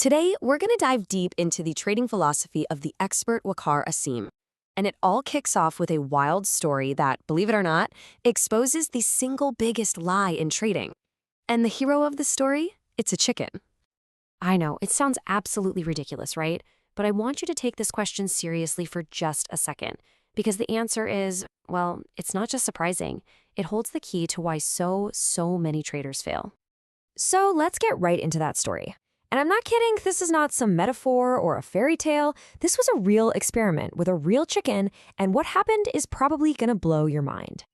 Today, we're going to dive deep into the trading philosophy of the expert Waqas Asim. And it all kicks off with a wild story that, believe it or not, exposes the single biggest lie in trading. And the hero of the story? It's a chicken. I know, it sounds absolutely ridiculous, right? But I want you to take this question seriously for just a second. Because the answer is, well, it's not just surprising. It holds the key to why so many traders fail. So let's get right into that story. And I'm not kidding, this is not some metaphor or a fairy tale. This was a real experiment with a real chicken, and what happened is probably gonna blow your mind.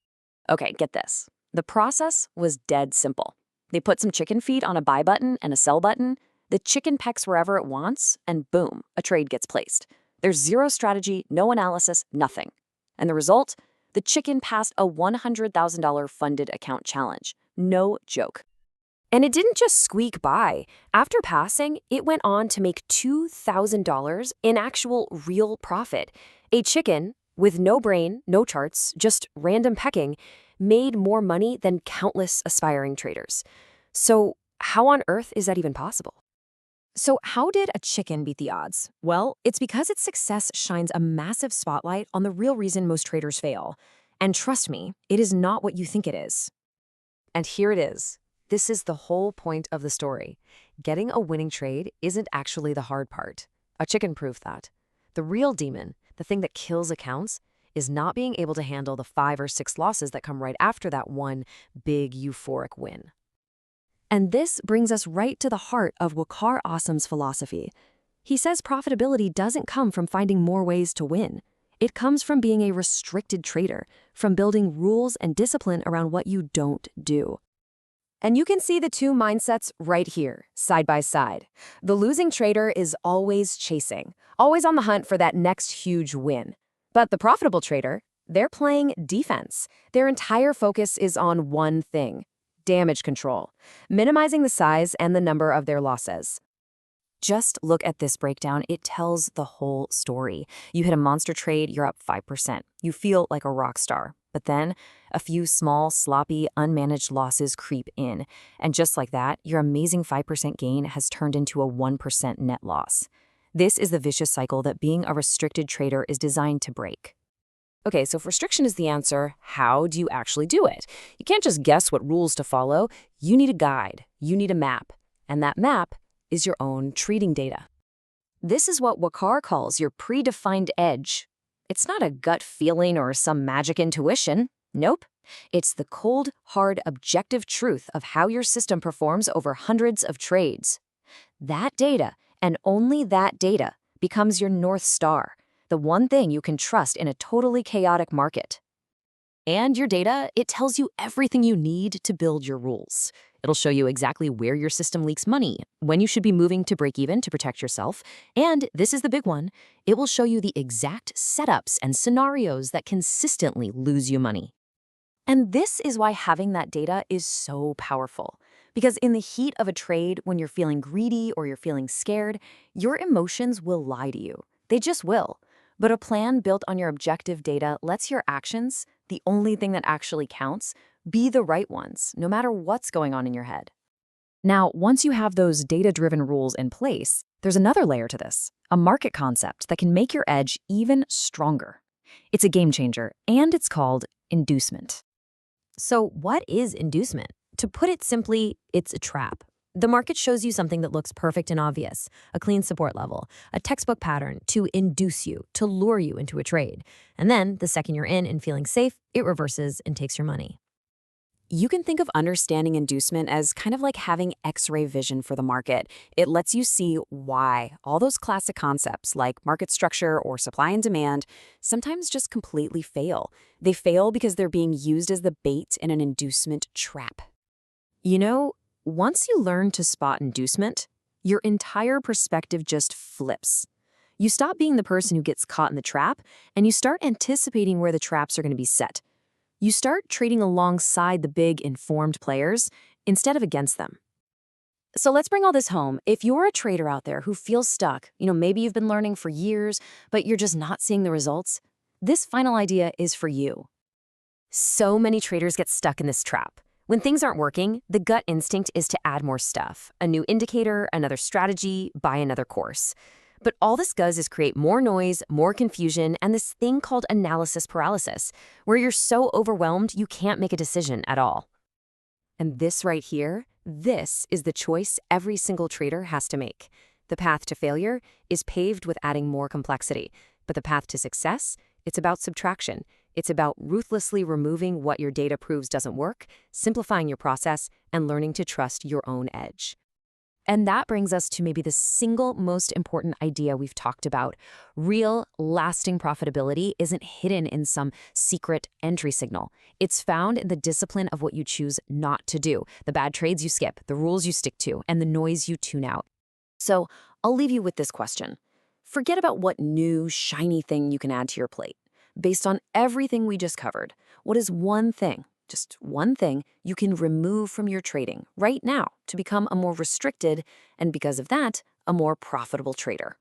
Okay, get this. The process was dead simple. They put some chicken feet on a buy button and a sell button, the chicken pecks wherever it wants, and boom, a trade gets placed. There's zero strategy, no analysis, nothing. And the result? The chicken passed a $100,000 funded account challenge. No joke. And it didn't just squeak by. After passing, it went on to make $2,000 in actual real profit. A chicken, with no brain, no charts, just random pecking, made more money than countless aspiring traders. So how on earth is that even possible? So how did a chicken beat the odds? Well, it's because its success shines a massive spotlight on the real reason most traders fail. And trust me, it is not what you think it is. And here it is. This is the whole point of the story. Getting a winning trade isn't actually the hard part. A chicken proved that. The real demon, the thing that kills accounts, is not being able to handle the 5 or 6 losses that come right after that one big euphoric win. And this brings us right to the heart of Waqas Asim's philosophy. He says profitability doesn't come from finding more ways to win. It comes from being a restricted trader, from building rules and discipline around what you don't do. And you can see the two mindsets right here, side by side. The losing trader is always chasing, always on the hunt for that next huge win. But the profitable trader, they're playing defense. Their entire focus is on one thing: damage control, minimizing the size and the number of their losses. Just look at this breakdown. It tells the whole story. You hit a monster trade, you're up 5%. You feel like a rock star. But then a few small, sloppy, unmanaged losses creep in. And just like that, your amazing 5% gain has turned into a 1% net loss. This is the vicious cycle that being a restricted trader is designed to break. Okay, so if restriction is the answer, how do you actually do it? You can't just guess what rules to follow. You need a guide. You need a map. And that map is your own trading data. This is what Waqas calls your predefined edge. It's not a gut feeling or some magic intuition. Nope. It's the cold, hard, objective truth of how your system performs over hundreds of trades. That data, and only that data, becomes your North Star, the one thing you can trust in a totally chaotic market. And your data, it tells you everything you need to build your rules. It'll show you exactly where your system leaks money, when you should be moving to break even to protect yourself, and this is the big one, it will show you the exact setups and scenarios that consistently lose you money. And this is why having that data is so powerful. Because in the heat of a trade, when you're feeling greedy or you're feeling scared, your emotions will lie to you. They just will. But a plan built on your objective data lets your actions, the only thing that actually counts, be the right ones, no matter what's going on in your head. Now, once you have those data-driven rules in place, there's another layer to this, a market concept that can make your edge even stronger. It's a game changer, and it's called inducement. So what is inducement? To put it simply, it's a trap. The market shows you something that looks perfect and obvious, a clean support level, a textbook pattern to induce you, to lure you into a trade. And then, the second you're in and feeling safe, it reverses and takes your money. You can think of understanding inducement as kind of like having X-ray vision for the market. It lets you see why all those classic concepts like market structure or supply and demand sometimes just completely fail. They fail because they're being used as the bait in an inducement trap. You know, once you learn to spot inducement, your entire perspective just flips. You stop being the person who gets caught in the trap, and you start anticipating where the traps are going to be set. You start trading alongside the big, informed players instead of against them. So let's bring all this home. If you're a trader out there who feels stuck, maybe you've been learning for years, but you're just not seeing the results, this final idea is for you. So many traders get stuck in this trap. When things aren't working, the gut instinct is to add more stuff, a new indicator, another strategy, buy another course. But all this does is create more noise, more confusion, and this thing called analysis paralysis, where you're so overwhelmed you can't make a decision at all. And this right here, this is the choice every single trader has to make. The path to failure is paved with adding more complexity, but the path to success, it's about subtraction. It's about ruthlessly removing what your data proves doesn't work, simplifying your process, and learning to trust your own edge. And that brings us to maybe the single most important idea we've talked about. Real, lasting profitability isn't hidden in some secret entry signal. It's found in the discipline of what you choose not to do, the bad trades you skip, the rules you stick to, and the noise you tune out. So I'll leave you with this question. Forget about what new, shiny thing you can add to your plate. Based on everything we just covered, what is one thing, just one thing, you can remove from your trading right now to become a more restricted and, because of that, a more profitable trader?